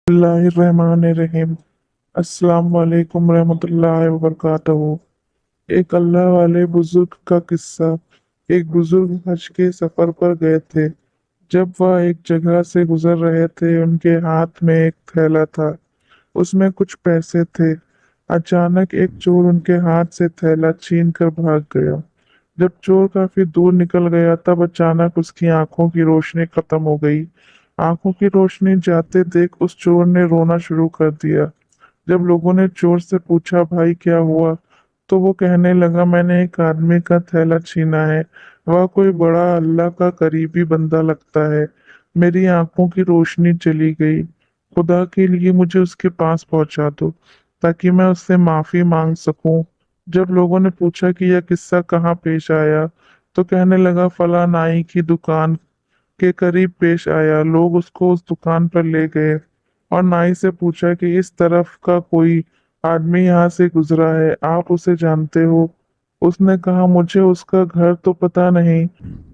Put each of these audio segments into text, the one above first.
बिस्मिल्लाहिर्रहमानिर्रहीम। अस्सलाम वालेकुम रहमतुल्लाहि व बरकातहू। एक अल्लाह वाले बुजुर्ग का किस्सा। एक बुजुर्ग हज के सफर पर गए थे। जब वह एक जगह से गुजर रहे थे, उनके हाथ में एक थैला था। उसमें कुछ पैसे थे। अचानक एक चोर उनके हाथ से थैला छीन कर भाग गया। जब चोर काफी दूर निकल गया, तब अचानक उसकी आंखों की रोशनी खत्म हो गई। आंखों की रोशनी जाते देख उस चोर ने रोना शुरू कर दिया। जब लोगों ने चोर से पूछा, भाई क्या हुआ, तो वो कहने लगा, मैंने एक आदमी का थैला छीना है। वह कोई बड़ा अल्लाह का करीबी बंदा लगता है। मेरी आंखों की रोशनी चली गई। खुदा के लिए मुझे उसके पास पहुंचा दो, ताकि मैं उससे माफी मांग सकूं। जब लोगों ने पूछा कि यह किस्सा कहाँ पेश आया, तो कहने लगा, फला नाई की दुकान के करीब पेश आया। लोग उसको उस दुकान पर ले गए और नाई से पूछा कि इस तरफ का कोई आदमी यहाँ से गुजरा है, आप उसे जानते हो? उसने कहा, मुझे उसका घर तो पता नहीं,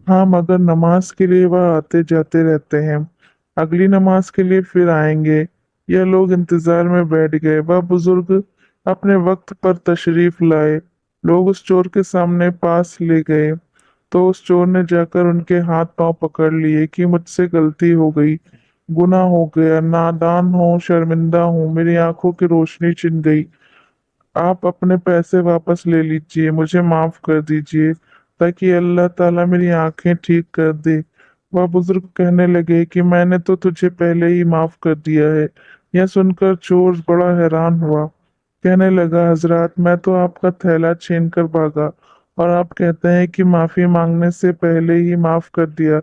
हाँ मगर नमाज के लिए वह आते जाते रहते हैं। अगली नमाज के लिए फिर आएंगे। यह लोग इंतजार में बैठ गए। वह बुजुर्ग अपने वक्त पर तशरीफ लाए। लोग उस चोर के सामने पास ले गए, तो उस चोर ने जाकर उनके हाथ पांव पकड़ लिए कि मुझसे गलती हो गई, गुनाह हो गया, नादान हूँ, शर्मिंदा हूँ, मेरी आंखों की रोशनी छिन गई। आप अपने पैसे वापस ले लीजिए, मुझे माफ कर दीजिए, ताकि अल्लाह ताला मेरी आंखें ठीक कर दे। वह बुजुर्ग कहने लगे कि मैंने तो तुझे पहले ही माफ कर दिया है। यह सुनकर चोर बड़ा हैरान हुआ। कहने लगा, हजरत, मैं तो आपका थैला छीन कर भागा और आप कहते हैं कि माफी मांगने से पहले ही माफ कर दिया।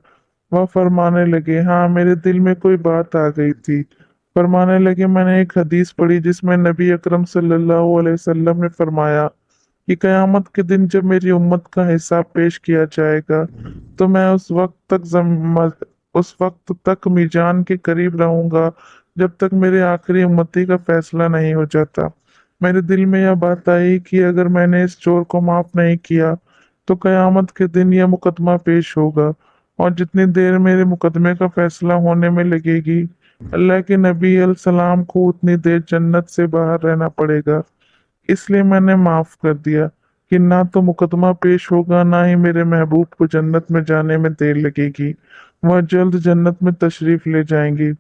वह फरमाने लगे, हाँ मेरे दिल में कोई बात आ गई थी। फरमाने लगे, मैंने एक हदीस पढ़ी जिसमें नबी अकरम सल्लल्लाहु अलैहि वसल्लम ने फरमाया कि कयामत के दिन जब मेरी उम्मत का हिसाब पेश किया जाएगा, तो मैं उस वक्त तक मीजान के करीब रहूंगा, जब तक मेरे आखिरी उम्मती का फैसला नहीं हो जाता। मेरे दिल में यह बात आई कि अगर मैंने इस चोर को माफ नहीं किया, तो कयामत के दिन यह मुकदमा पेश होगा, और जितनी देर मेरे मुकदमे का फैसला होने में लगेगी, अल्लाह के नबी सलाम को उतनी देर जन्नत से बाहर रहना पड़ेगा। इसलिए मैंने माफ कर दिया कि ना तो मुकदमा पेश होगा, ना ही मेरे महबूब को जन्नत में जाने में देर लगेगी। वह जल्द जन्नत में तशरीफ ले जाएंगी।